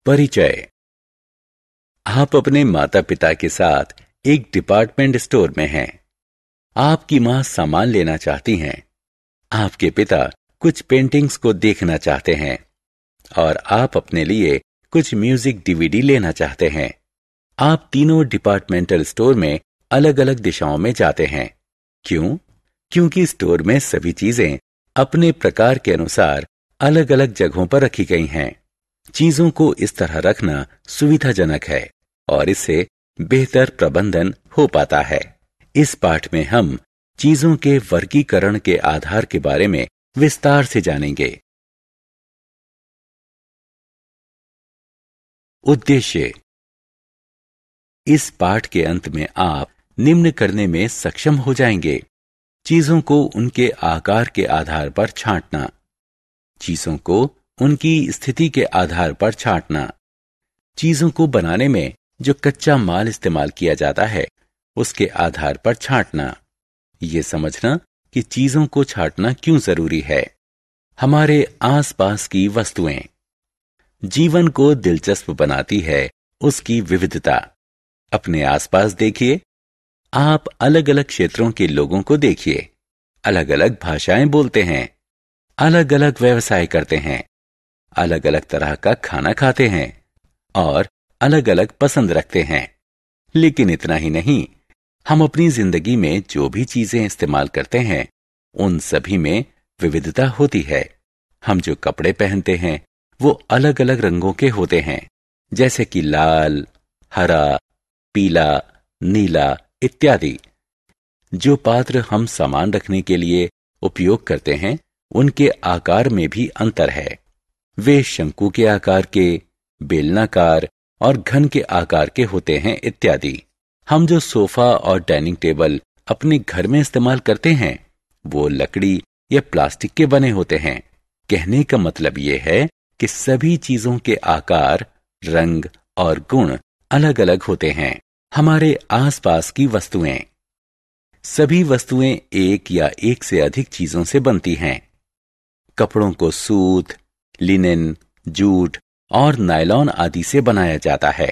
परिचय। आप अपने माता पिता के साथ एक डिपार्टमेंट स्टोर में हैं। आपकी मां सामान लेना चाहती हैं। आपके पिता कुछ पेंटिंग्स को देखना चाहते हैं और आप अपने लिए कुछ म्यूजिक डीवीडी लेना चाहते हैं। आप तीनों डिपार्टमेंटल स्टोर में अलग अलग दिशाओं में जाते हैं। क्यों? क्योंकि स्टोर में सभी चीजें अपने प्रकार के अनुसार अलग अलग जगहों पर रखी गई हैं। चीजों को इस तरह रखना सुविधाजनक है और इससे बेहतर प्रबंधन हो पाता है। इस पाठ में हम चीजों के वर्गीकरण के आधार के बारे में विस्तार से जानेंगे। उद्देश्य। इस पाठ के अंत में आप निम्न करने में सक्षम हो जाएंगे। चीजों को उनके आकार के आधार पर छांटना, चीजों को उनकी स्थिति के आधार पर छांटना, चीजों को बनाने में जो कच्चा माल इस्तेमाल किया जाता है उसके आधार पर छांटना, ये समझना कि चीजों को छांटना क्यों जरूरी है। हमारे आसपास की वस्तुएं। जीवन को दिलचस्प बनाती है उसकी विविधता। अपने आसपास देखिए। आप अलग अलग क्षेत्रों के लोगों को देखिए। अलग अलग भाषाएं बोलते हैं, अलग अलग व्यवसाय करते हैं, अलग अलग तरह का खाना खाते हैं और अलग अलग पसंद रखते हैं। लेकिन इतना ही नहीं, हम अपनी जिंदगी में जो भी चीजें इस्तेमाल करते हैं उन सभी में विविधता होती है। हम जो कपड़े पहनते हैं वो अलग अलग रंगों के होते हैं, जैसे कि लाल, हरा, पीला, नीला इत्यादि। जो पात्र हम सामान रखने के लिए उपयोग करते हैं उनके आकार में भी अंतर है। वे शंकु के आकार के, बेलनाकार और घन के आकार के होते हैं इत्यादि। हम जो सोफा और डाइनिंग टेबल अपने घर में इस्तेमाल करते हैं वो लकड़ी या प्लास्टिक के बने होते हैं। कहने का मतलब ये है कि सभी चीजों के आकार, रंग और गुण अलग अलग होते हैं। हमारे आसपास की वस्तुएं। सभी वस्तुएं एक या एक से अधिक चीजों से बनती हैं। कपड़ों को सूत, लिनेन, जूट और नायलॉन आदि से बनाया जाता है।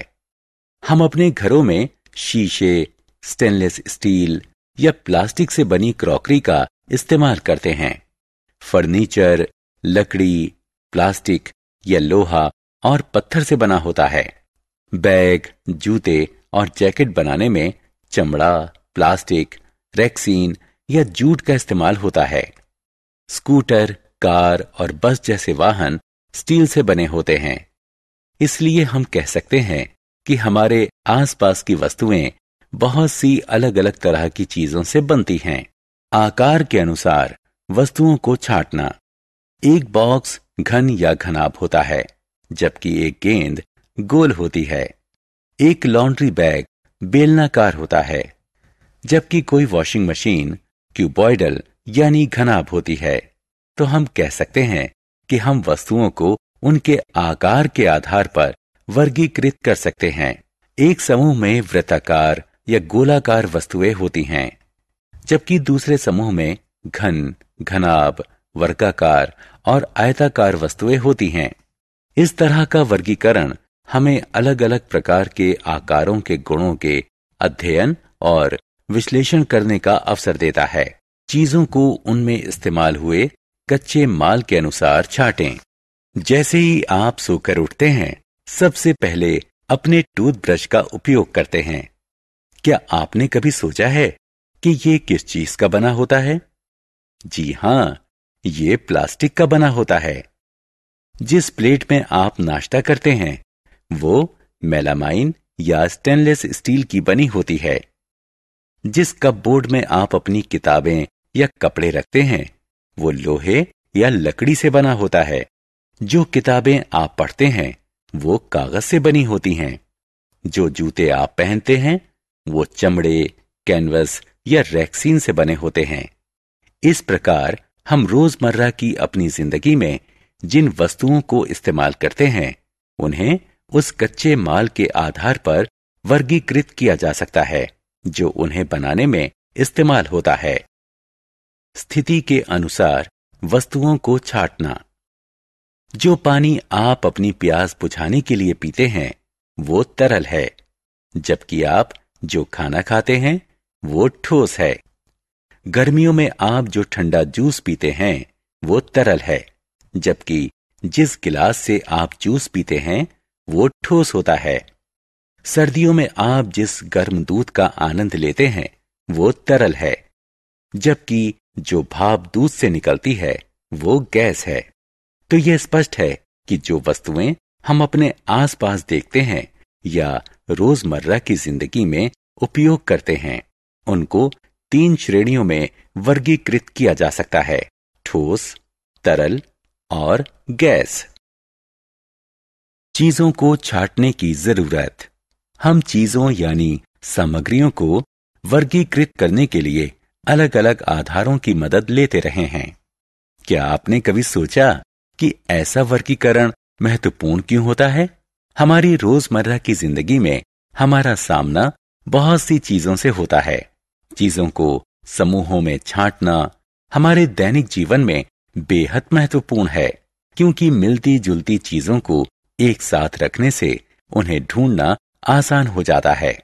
हम अपने घरों में शीशे, स्टेनलेस स्टील या प्लास्टिक से बनी क्रॉकरी का इस्तेमाल करते हैं। फर्नीचर लकड़ी, प्लास्टिक या लोहा और पत्थर से बना होता है। बैग, जूते और जैकेट बनाने में चमड़ा, प्लास्टिक, रेक्सीन या जूट का इस्तेमाल होता है। स्कूटर, कार और बस जैसे वाहन स्टील से बने होते हैं। इसलिए हम कह सकते हैं कि हमारे आसपास की वस्तुएं बहुत सी अलग अलग तरह की चीजों से बनती हैं। आकार के अनुसार वस्तुओं को छांटना। एक बॉक्स घन या घनाभ होता है, जबकि एक गेंद गोल होती है। एक लॉन्ड्री बैग बेलनाकार होता है, जबकि कोई वॉशिंग मशीन क्यूबॉइडल यानी घनाभ होती है। तो हम कह सकते हैं कि हम वस्तुओं को उनके आकार के आधार पर वर्गीकृत कर सकते हैं। एक समूह में वृत्ताकार या गोलाकार वस्तुएं होती हैं, जबकि दूसरे समूह में घन, घनाभ, वर्गाकार और आयताकार वस्तुएं होती हैं। इस तरह का वर्गीकरण हमें अलग अलग प्रकार के आकारों के गुणों के अध्ययन और विश्लेषण करने का अवसर देता है। चीजों को उनमें इस्तेमाल हुए कच्चे माल के अनुसार छांटें। जैसे ही आप सोकर उठते हैं, सबसे पहले अपने टूथब्रश का उपयोग करते हैं। क्या आपने कभी सोचा है कि ये किस चीज का बना होता है? जी हां, ये प्लास्टिक का बना होता है। जिस प्लेट में आप नाश्ता करते हैं वो मेलामाइन या स्टेनलेस स्टील की बनी होती है। जिस कपबोर्ड में आप अपनी किताबें या कपड़े रखते हैं वो लोहे या लकड़ी से बना होता है। जो किताबें आप पढ़ते हैं वो कागज से बनी होती हैं। जो जूते आप पहनते हैं वो चमड़े, कैनवस या रेक्सीन से बने होते हैं। इस प्रकार हम रोजमर्रा की अपनी जिंदगी में जिन वस्तुओं को इस्तेमाल करते हैं उन्हें उस कच्चे माल के आधार पर वर्गीकृत किया जा सकता है जो उन्हें बनाने में इस्तेमाल होता है। स्थिति के अनुसार वस्तुओं को छांटना। जो पानी आप अपनी प्यास बुझाने के लिए पीते हैं वो तरल है, जबकि आप जो खाना खाते हैं वो ठोस है। गर्मियों में आप जो ठंडा जूस पीते हैं वो तरल है, जबकि जिस गिलास से आप जूस पीते हैं वो ठोस होता है। सर्दियों में आप जिस गर्म दूध का आनंद लेते हैं वो तरल है, जबकि जो भाप दूध से निकलती है वो गैस है। तो यह स्पष्ट है कि जो वस्तुएं हम अपने आसपास देखते हैं या रोजमर्रा की जिंदगी में उपयोग करते हैं, उनको 3 श्रेणियों में वर्गीकृत किया जा सकता है: ठोस, तरल और गैस। चीजों को छांटने की जरूरत। हम चीजों यानी सामग्रियों को वर्गीकृत करने के लिए अलग अलग आधारों की मदद लेते रहे हैं। क्या आपने कभी सोचा कि ऐसा वर्गीकरण महत्वपूर्ण क्यों होता है? हमारी रोजमर्रा की जिंदगी में हमारा सामना बहुत सी चीजों से होता है। चीजों को समूहों में छांटना हमारे दैनिक जीवन में बेहद महत्वपूर्ण है, क्योंकि मिलती जुलती चीजों को एक साथ रखने से उन्हें ढूंढना आसान हो जाता है।